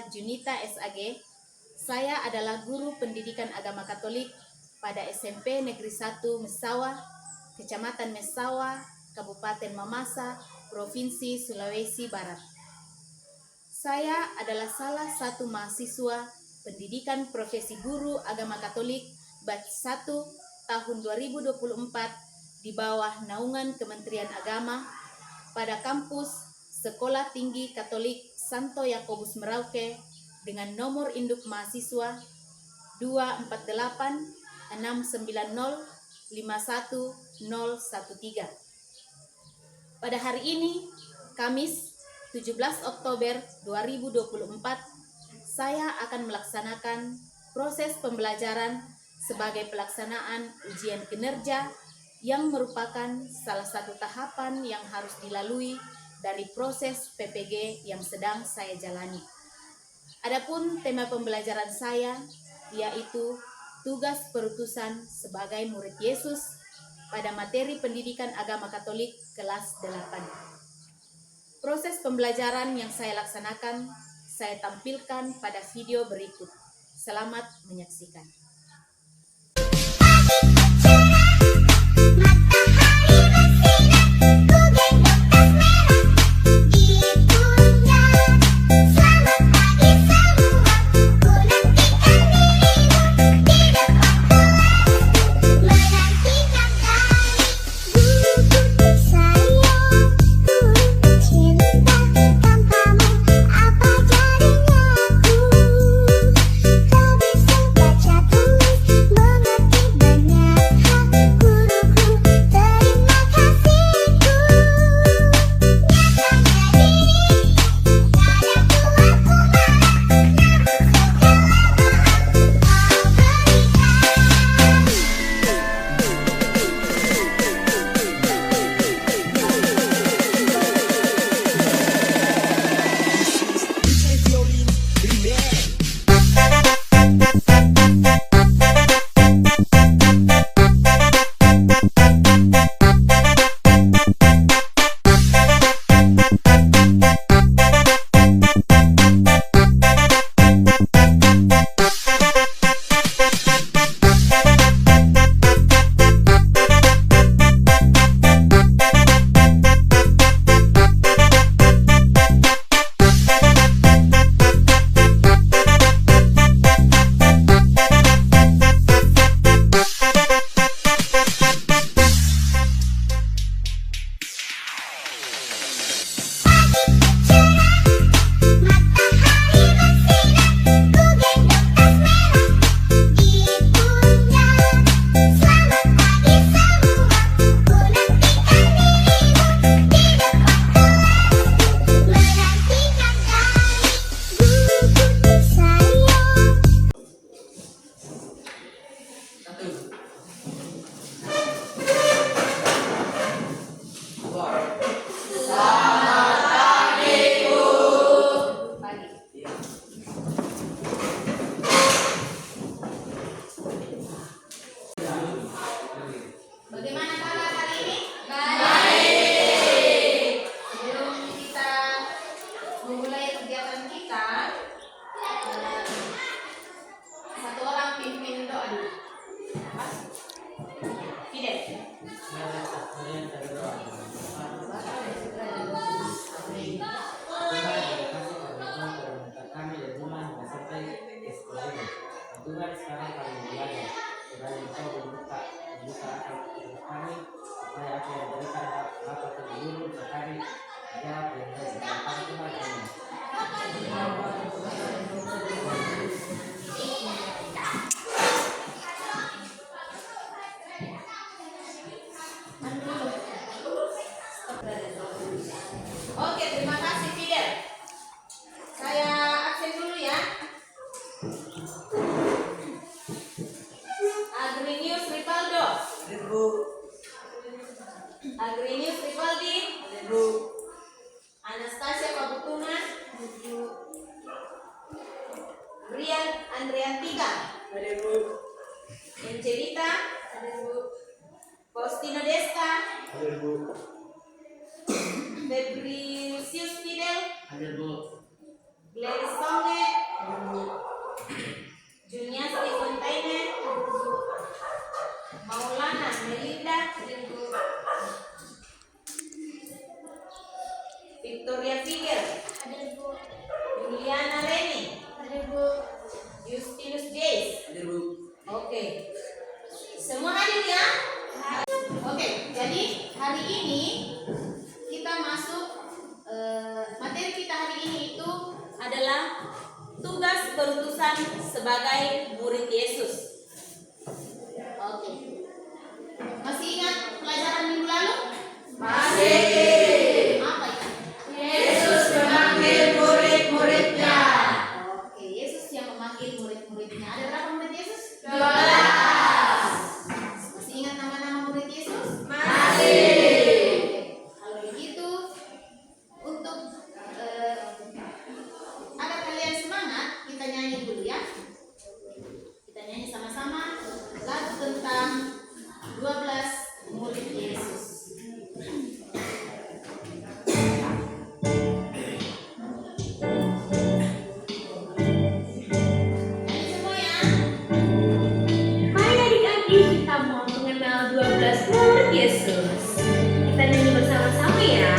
Junita SAG. Saya adalah guru pendidikan agama Katolik pada SMP Negeri 1 Messawa, Kecamatan Messawa, Kabupaten Mamasa, Provinsi Sulawesi Barat. Saya adalah salah satu mahasiswa pendidikan profesi guru agama Katolik batch 1 tahun 2024 di bawah naungan Kementerian Agama pada kampus Sekolah Tinggi Katolik Santo Yakobus Merauke dengan nomor induk mahasiswa 248 690 51013. Pada hari ini, Kamis 17 Oktober 2024, saya akan melaksanakan proses pembelajaran sebagai pelaksanaan ujian kinerja yang merupakan salah satu tahapan yang harus dilalui dari proses PPG yang sedang saya jalani. Adapun tema pembelajaran saya yaitu tugas perutusan sebagai murid Yesus pada materi pendidikan agama Katolik kelas 8. Proses pembelajaran yang saya laksanakan saya tampilkan pada video berikut. Selamat menyaksikan. Tuhan sekarang kami belajar supaya engkau membuka kami supaya aku yang berikan apa terguru sekali jawab yang disediakan Tuhan. Oke, terima kasih Fidel. Saya absen dulu ya. Agrinius Rivaldo. Agrinius Rivaldi. Anastasia Pabutungan. Brian Andreantika. Angelita. Faustino Desta. Febricius Fidel. Gladys Songe. adalah tugas berutusan sebagai murid Yesus. Oke. Masih ingat pelajaran minggu lalu? Masih. Apa itu? Yesus memanggil murid-muridnya. Oke, Yesus yang memanggil murid-muridnya. Ada berapa murid Yesus? 12. Masih ingat nama-nama murid Yesus? Masih. Kalau begitu, untuk agar kalian semangat, kita nyanyi dulu ya. Kita nyanyi sama-sama lagu tentang 12 murid Yesus. Nyanyi semua ya. Mari adik-adik kita mau mengenal 12 murid Yesus. Kita nyanyi bersama-sama ya.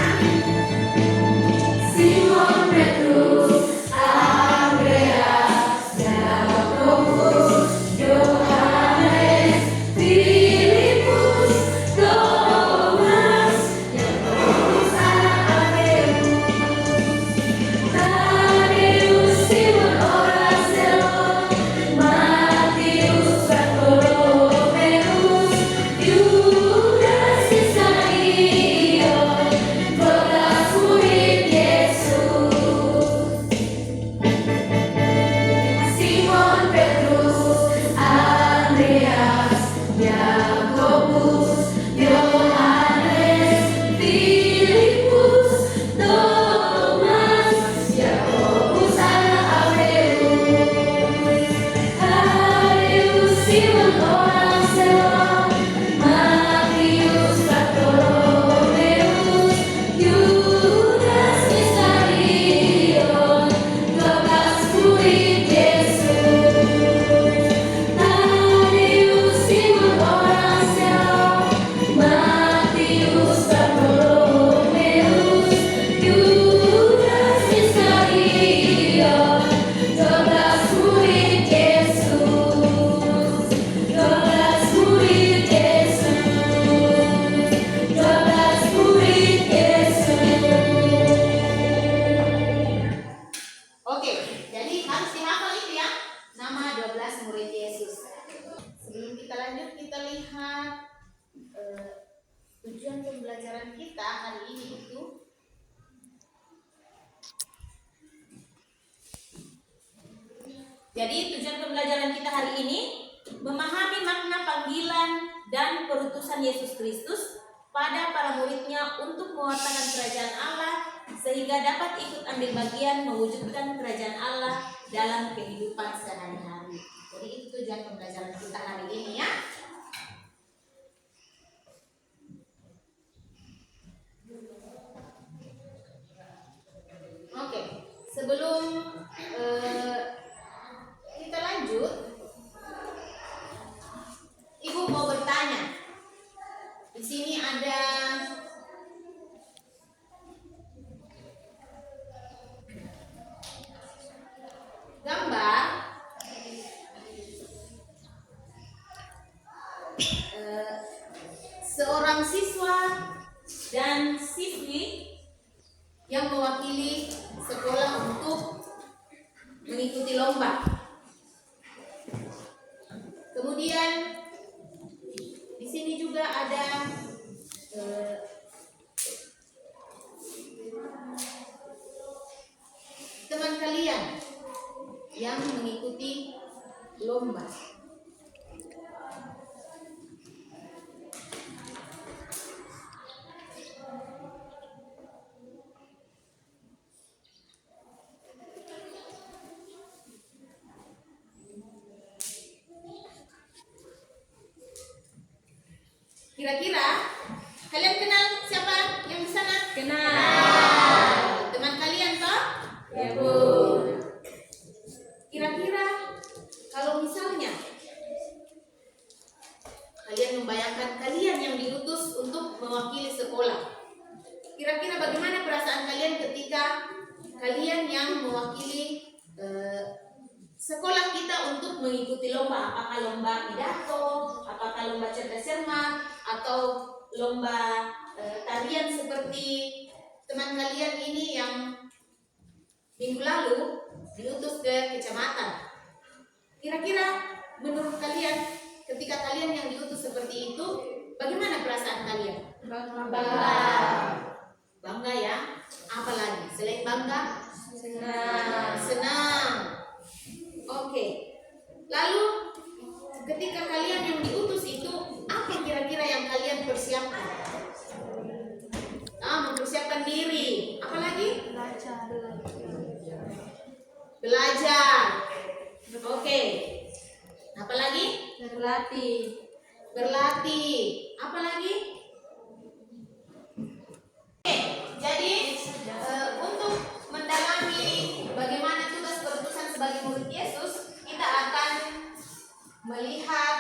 Simon Petrus, Andreas, Yakobus, Yohanes, Filipus, Thomas, Yakobus anak Alfeus, Tadeus, Simon orang Selon, Matius, Bartolomeus, Yudas Iskariot, 12 murid Yesus. Simon Petrus, Andreas, Yakobus, Yohanes, Filipus, Thomas, Yakobus anak Alfeus, Tadeus, Simon orang Selon, Matius, Bartolomeus, Yudas Iskariot, 12 murid Yesus. Tadeus, Simon orang Selon, Matius, Bartolomeus, Yudas Iskariot, 12 murid Yesus. 12 murid Yesus. 12 murid Yesus. Oke, jadi harus dihafal itu ya, nama 12 murid Yesus. Sebelum kita lanjut, kita lihat tujuan pembelajaran kita hari ini itu tujuan pembelajaran kita hari ini memahami makna panggilan dan perutusan Yesus Kristus pada para muridnya untuk mewartakan kerajaan Allah sehingga dapat ikut ambil bagian mewujudkan kerajaan Allah dalam kehidupan sehari-hari. Jadi itu tujuan pembelajaran kita hari ini ya. Oke, sebelum kita lanjut, Ibu mau bertanya. Di sini ada gambar seorang siswa dan siswi yang mewakili sekolah untuk mengikuti lomba. Kemudian di sini juga ada teman kalian yang mengikuti lomba. Kira-kira kalian kenal siapa yang di sana? Kenal. Teman kalian toh? Ya, Bu. Kira-kira kalau misalnya kalian membayangkan kalian yang diutus untuk mewakili sekolah, kira-kira bagaimana perasaan kalian ketika kalian yang mewakili sekolah kita untuk mengikuti lomba? Apakah lomba pidato, apakah lomba cerdas cermat, atau lomba tarian seperti teman kalian ini yang minggu lalu ke kecamatan. Kira-kira menurut kalian ketika kalian yang diutus seperti itu, bagaimana perasaan kalian? Bangga. Bangga ya. Apa lagi? Selain bangga? Senang. Oke. Lalu ketika kalian yang diutus itu, apa kira-kira yang kalian persiapkan? Mempersiapkan diri. Apa lagi? Belajar. Oke. Apa lagi? Berlatih. Apa lagi? Oke. Jadi untuk mendalami bagaimana tugas perutusan sebagai murid Yesus, kita akan melihat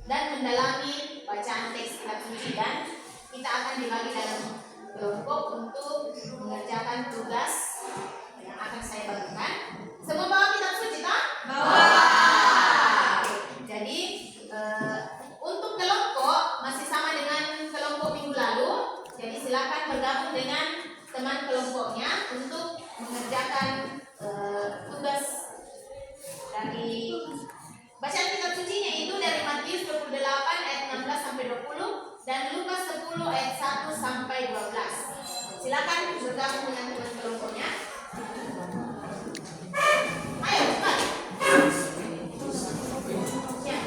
dan mendalami bacaan teks kitab suci, dan kita akan dibagi dalam kelompok untuk mengerjakan tugas yang akan saya bagikan. Semua bawa kitab suci, tak? Bawa. Jadi untuk kelompok masih sama dengan kelompok minggu lalu. Jadi silakan bergabung dengan teman kelompoknya untuk mengerjakan tugas dari bacaan kitab sucinya itu dari Matius 28 ayat 16 sampai 20 dan Lukas 10 ayat 1 sampai 12. Silakan bergabung dengan teman kelompoknya. Ayo cepat. Ya.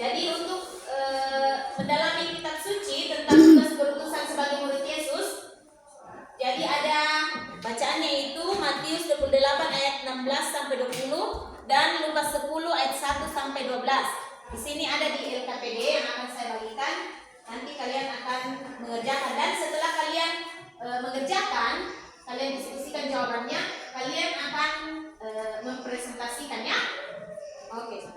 Jadi untuk mendalami kitab suci tentang tugas perutusan sebagai murid Yesus, jadi ada bacaannya itu Matius 28 ayat 16 sampai 20 dan Lukas 10 ayat 1 sampai 12. Di sini ada di LKPD yang akan saya bagikan. Nanti kalian akan mengerjakan, dan setelah kalian mengerjakan, kalian diskusikan jawabannya, kalian akan mempresentasikannya. Oke.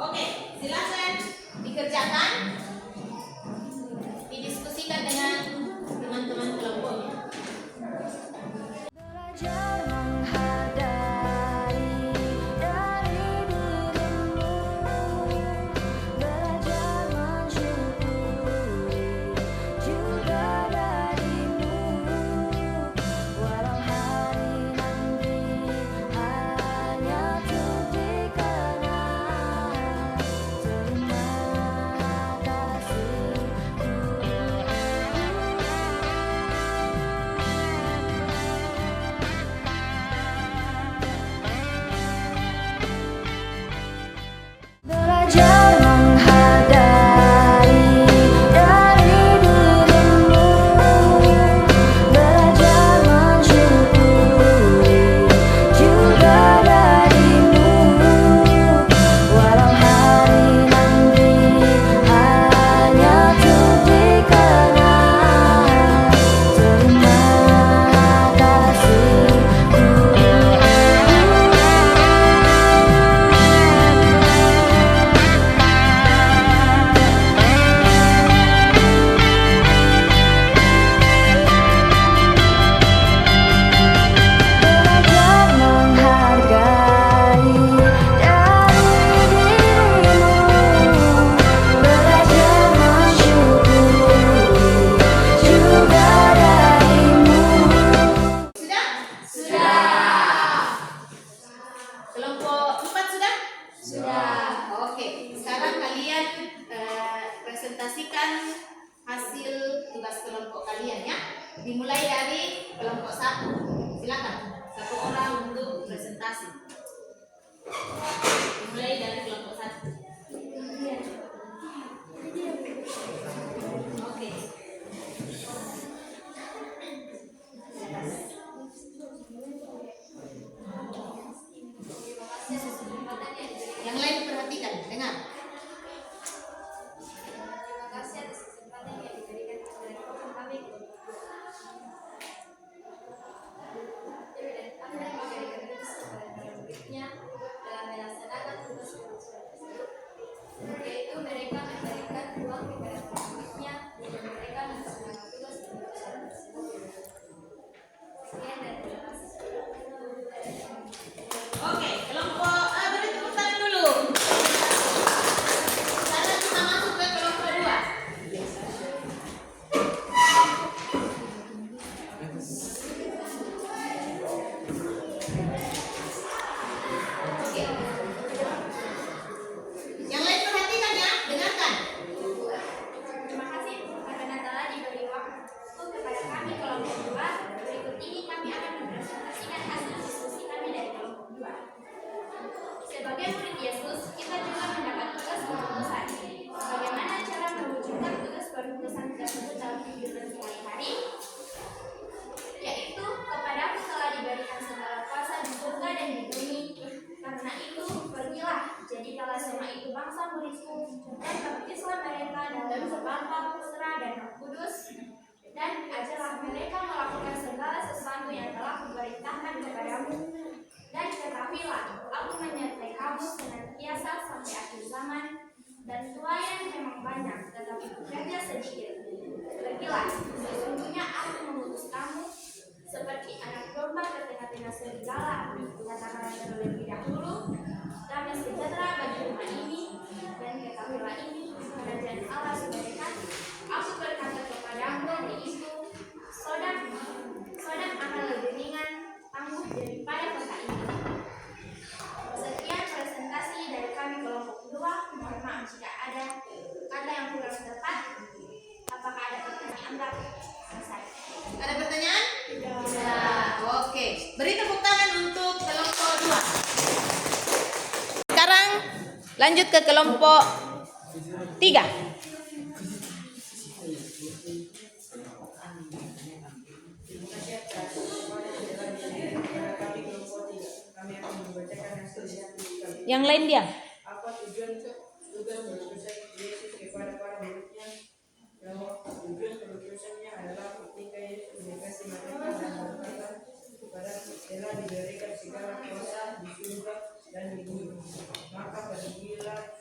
Oke, silakan dikerjakan, didiskusikan dengan teman-teman kelompoknya. Belajar menghargai dari dirimu, belajar mensyukuri juga darimu, walau hari nanti hanya untuk dikenal. Terima kasih belajar menghargai dari dirimu, belajar mensyukuri juga darimu, walau hari nanti hanya untuk dikenal. Terima kasih belajar menghargai dari dirimu, belajar mensyukuri juga darimu. Sudah? Kelompok 4 sudah? Oke, sekarang kalian presentasikan hasil tugas kelompok kalian ya. Dimulai dari kelompok 1. Silakan, satu orang untuk presentasi. Dimulai dari kelompok 1. Oke. Yang lain perhatikan, dengar. Terima kasih atas kesempatan yang diberikan kepada kami. Sebagai murid Yesus, kita juga mendapat tugas perutusan. Bagaimana cara mewujudkan tugas perutusan tersebut dalam kehidupan sehari-hari? Yaitu, kepadamu telah diberikan segala kuasa di surga dan di bumi. Karena itu, pergilah, jadikanlah semua itu bangsa muridku, dan baptislah mereka dalam nama Bapa, Putra, dan Roh Kudus, dan ajarlah mereka melakukan segala sesuatu yang telah kuperintahkan kepadamu. Dan ketahuilah, aku menyertai kamu senantiasa sampai akhir zaman, dan tuayan memang banyak, tetapi pekerja sedikit. Pergilah, sesungguhnya aku mengutus kamu seperti anak domba ke tengah-tengah serigala. Katakanlah terlebih dahulu, damai sejahtera bagi rumah ini, dan ketahuilah ini, kerajaan Allah sudah dekat. Aku berkata kepadamu hari itu, Sodom akan lebih ringan tangguh daripada kota ini. Sekian presentasi dari kami kelompok kedua. Mohon maaf jika ada kata yang kurang tepat. Apakah ada pertanyaan? Enggak. Selesai. Ada pertanyaan? Tidak. Oke. Beri tepuk tangan untuk kelompok 2. Sekarang lanjut ke kelompok 3. Kami akan membacakan hasil sertifikat. Yang lain diam. Apa tujuan tugas perutusan Yesus kepada para muridnya? Bahwa tujuan perutusannya adalah ketika Yesus mendekati mereka dan berkata kepada telah diberikan segala kuasa di surga dan di bumi. Maka pergilah,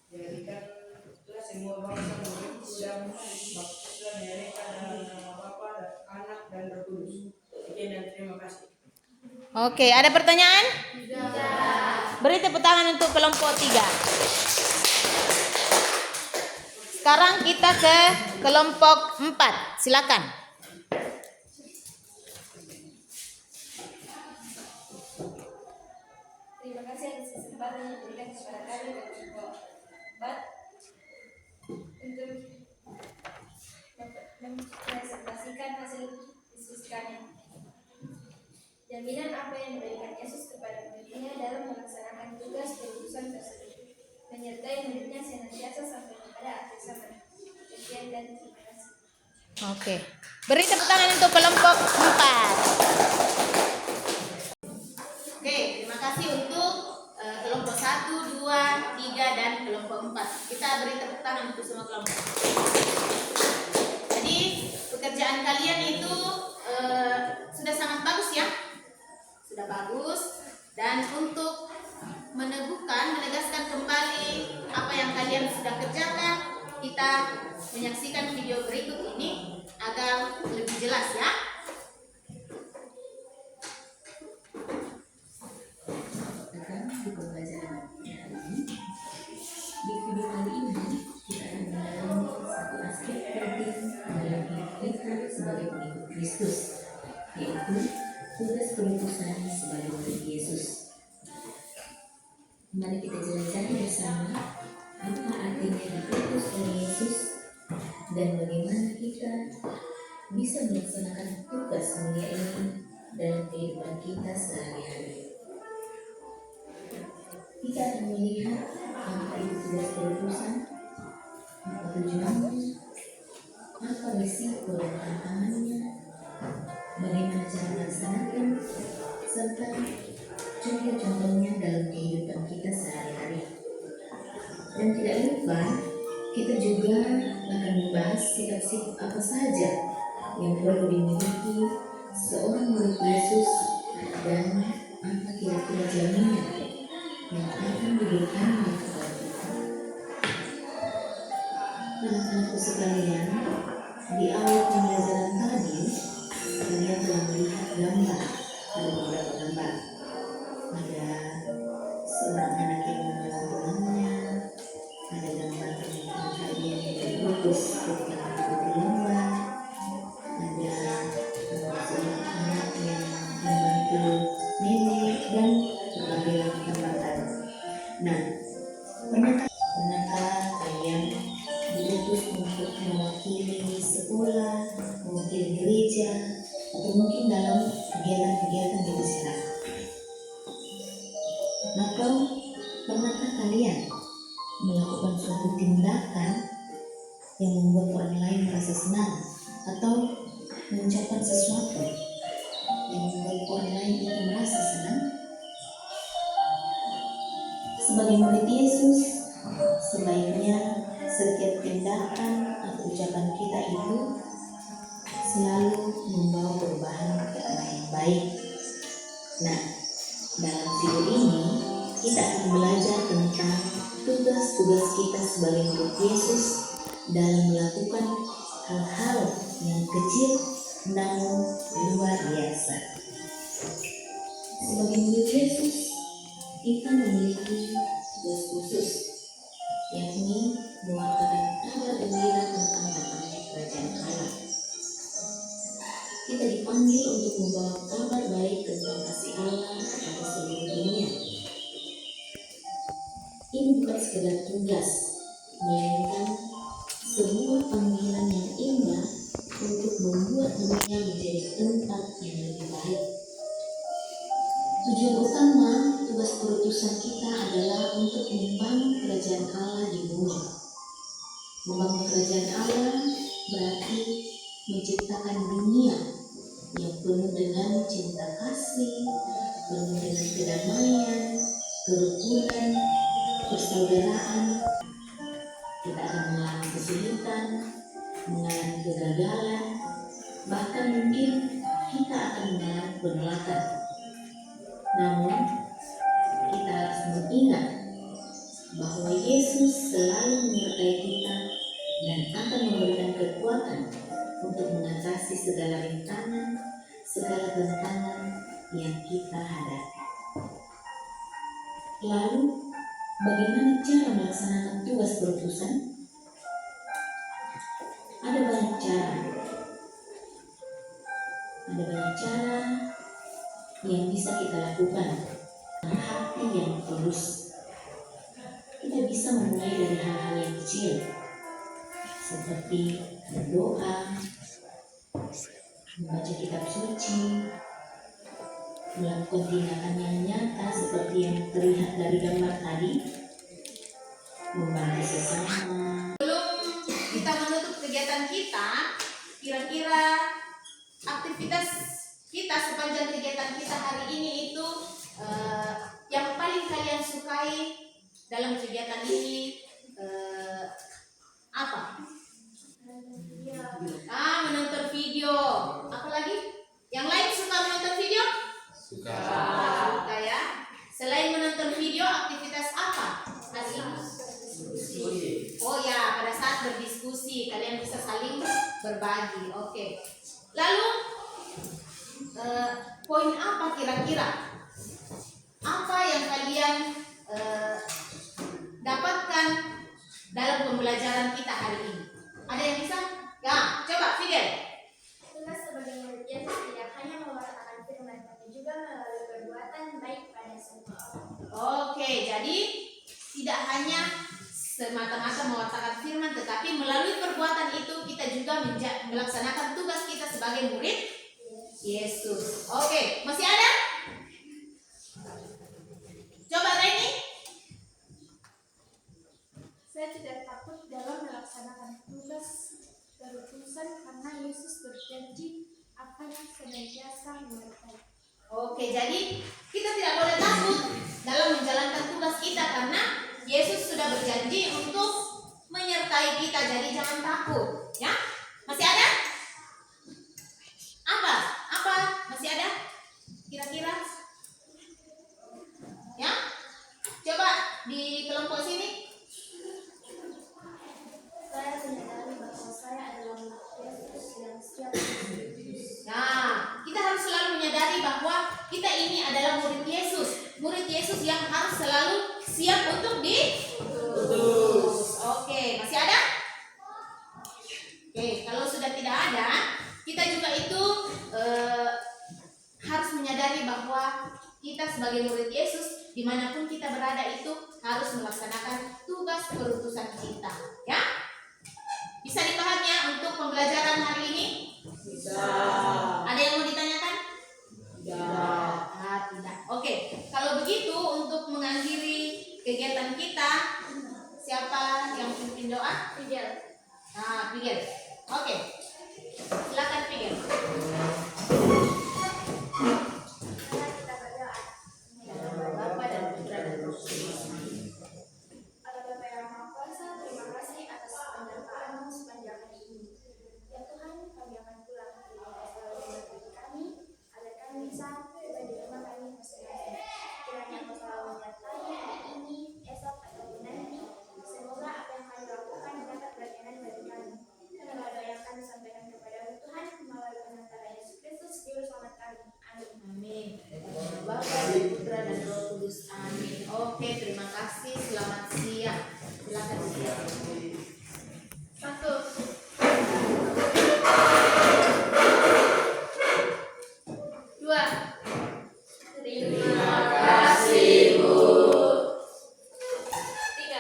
jadikanlah semua bangsa muridku dan baptislah mereka dalam nama Bapa dan Anak dan Roh Kudus. Sekian dan terima kasih. Oke, ada pertanyaan? Beri tepuk tangan untuk kelompok 3. Sekarang kita ke kelompok 4. Silakan. Terima kasih atas kesempatan yang diberikan kepada kami dari kelompok 4 untuk mempresentasikan hasil diskusi kami. Jaminan apa yang diberikan Yesus kepada muridnya dalam melaksanakan tugas perutusan tersebut, menyertai muridnya senantiasa sampai kepada akhir zaman. Sekian dan terima kasih. Oke. Beri tepuk tangan untuk kelompok 4. Oke, terima kasih untuk kelompok 1, 2, 3, dan kelompok 4. Kita beri tepuk tangan untuk semua kelompok. Jadi, pekerjaan kalian itu sudah sangat bagus ya. Sudah bagus. Dan untuk menegaskan kembali apa yang kalian sudah kerjakan, kita menyaksikan video berikut ini agar lebih jelas ya. Di pembelajaran hari ini, di video kali ini kita akan mendalami satu aspek penting dalam hidup kita sebagai pengikut Kristus, yaitu tugas perutusan sebagai murid Yesus. Mari kita jelajahi bersama apa artinya diutus oleh Yesus dan bagaimana kita bisa melaksanakan tugas mulia ini dalam kehidupan kita sehari-hari. Kita akan melihat apa itu tugas perutusan, apa tujuannya, apa risiko dan tantangannya, bagaimana cara melaksanakan, serta contoh-contohnya dalam kehidupan kita sehari-hari. Dan tidak lupa, kita juga akan membahas sikap-sikap apa saja yang perlu dimiliki seorang murid Yesus dan apa kira-kira jaminan yang akan diberikan kepada kita. Anak-anakku sekalian, di awal pembelajaran tadi, kalian telah melihat gambar, ada beberapa gambar. Ada seorang anak yang menolong temannya, ada gambar teman-teman kalian yang berfokus ketika mengikuti lomba, ada seorang anak yang membantu nenek dan berbagai tambahkan. Nah, pernahkah kalian diutus untuk mewakili sekolah, mewakili gereja, atau mungkin dalam kegiatan-kegiatan di masyarakat? Maka merasa senang atau mengucapkan sesuatu yang membuat orang lain itu merasa senang. Sebagai murid Yesus, sebaiknya setiap tindakan atau ucapan kita itu selalu membawa perubahan ke arah yang baik. Nah, dalam video ini kita akan belajar tentang tugas-tugas kita sebagai murid Yesus dalam melakukan hal-hal yang kecil namun luar biasa. Sebagai murid Yesus, kita memiliki tugas khusus, yakni mewartakan kabar gembira tentang datangnya kerajaan Allah. Kita dipanggil untuk membawa kabar baik tentang kasih Allah kepada seluruh dunia. Ini bukan sekedar tugas, melainkan sebuah panggilan yang indah untuk membuat dunia menjadi tempat yang lebih baik. Tujuan utama tugas perutusan kita adalah untuk membangun kerajaan Allah di bumi. Membangun kerajaan Allah berarti menciptakan dunia yang penuh dengan cinta kasih, penuh dengan kedamaian, kerukunan, persaudaraan. Kita akan mengalami kesulitan, mengalami kegagalan, bahkan mungkin kita akan mengalami penolakan. Namun, kita harus mengingat bahwa Yesus selalu menyertai kita dan akan memberikan kekuatan untuk mengatasi segala rintangan, segala tantangan yang kita hadapi. Lalu, bagaimana cara melaksanakan tugas perutusan? Ada banyak cara. Ada banyak cara yang bisa kita lakukan dengan hati yang tulus. Kita bisa memulai dari hal-hal yang kecil, seperti berdoa, membaca kitab suci, melakukan tindakan yang nyata seperti yang terlihat dari gambar tadi, membantu sesama. Sebelum kita menutup kegiatan kita, kira-kira aktivitas kita sepanjang kegiatan kita hari ini itu yang paling kalian sukai dalam kegiatan ini apa? Menonton video. Apa lagi? Yang lain suka menonton video? Suka ya. Selain menonton video, aktivitas apa hari ini? Oh ya, pada saat berdiskusi kalian bisa saling berbagi. Oke. Lalu poin apa kira-kira? Apa yang kalian dapatkan dalam pembelajaran kita hari ini? Ada yang bisa? Ya, coba Fidel. Tugas sebagai murid Yesus tidak hanya mewartakan firman, tapi juga melalui perbuatan baik pada semua orang. Oke, jadi tidak hanya semata-mata mewartakan firman, tetapi melalui perbuatan itu kita juga melaksanakan tugas kita sebagai murid Yesus. Oke, masih ada? Coba Reni. Saya tidak takut dalam melaksanakan tugas perutusan karena Yesus berjanji akan senantiasa menyertai. Oke, jadi kita tidak boleh takut dalam menjalankan tugas kita karena Yesus sudah berjanji untuk menyertai kita. Jadi jangan takut, ya. Masih ada? Apa? Masih ada? Kira-kira? Ya? Coba di kelompok sini. Saya menyadari bahwa saya adalah murid Yesus yang siap diutus. Nah, kita harus selalu menyadari bahwa kita ini adalah murid Yesus. Murid Yesus yang harus selalu siap untuk diutus. Oke, masih ada? Oke, kalau sudah tidak ada, kita juga itu harus menyadari bahwa kita sebagai murid Yesus, dimanapun kita berada itu harus melaksanakan tugas perutusan kita. Ya? Bisa dipahami ya untuk pembelajaran hari ini? Bisa. Ada yang mau ditanyakan? Tidak. Tidak. Oke, kalau begitu untuk mengakhiri kegiatan kita, siapa yang pimpin doa? Fidel. Fidel. Oke, silakan pikir. Mari kita berdoa. Bapa dan Putra dan Roh Kudus. Allah Bapa yang Maha Kuasa, terima kasih atas penyertaan-Mu sepanjang hari ini. Ya Tuhan, kami akan pulang ke rumah selalu kami, agar kami bisa tiba di rumah kami masing-masing. Kiranya Engkau selalu menyertai hari ini, esok ataupun nanti. Semoga apa yang kami lakukan dapat berkenan bagi kami. Segala doa yang kami sampaikan kepada Tuhan melalui penantara Yesus Kristus, Juru Selamat kami. Amin. Amin. Bapa dan Putra dan Roh Kudus. Amin. Oke, terima kasih. Selamat siang. Silakan siang. Satu. Dua. Terima kasih, Bu. Tiga.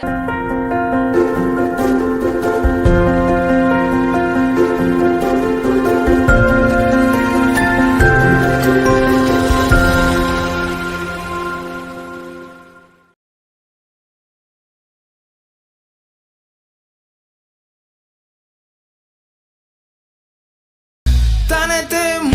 Tanete